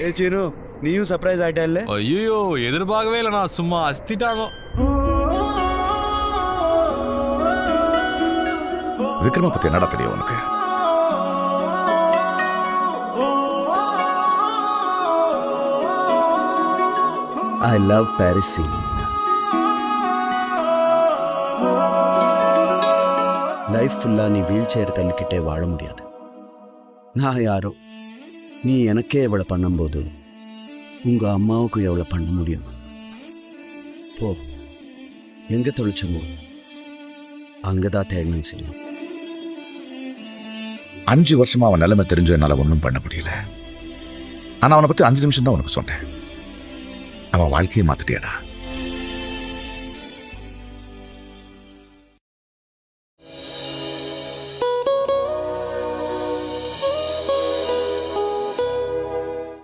ஏ சீனு, நீயும் சர்ப்ரைஸ் ஆயிட்டா இல்ல? ஐயோ எதிர்பார்க்கவே இல்லை, நான் சும்மா அஸ்திட்டாங்க. விக்ரம பத்தி என்னடா தெரியும் உனக்கு? I love Paris. லைஃப் ஃபுல்லா நீ வீல் சேர் தள்ளிக்கிட்டே வாழ முடியாது. நான் யாரோ, நீ எனக்கே எவ்வளோ பண்ணும்போது உங்க அம்மாவுக்கு எவ்வளோ பண்ண முடியும்? போ, எங்க தொழிச்சமோ அங்கதான் தேடணும் செய்யணும். 5 வருஷமா அவன் நிலைமை தெரிஞ்சு என்னால ஒன்றும் பண்ண முடியல. ஆனா அவனை பத்தி 5 நிமிஷம் தான் உனக்கு சொன்னேன். அவன் வாழ்க்கையை மாத்திட்டியாடா.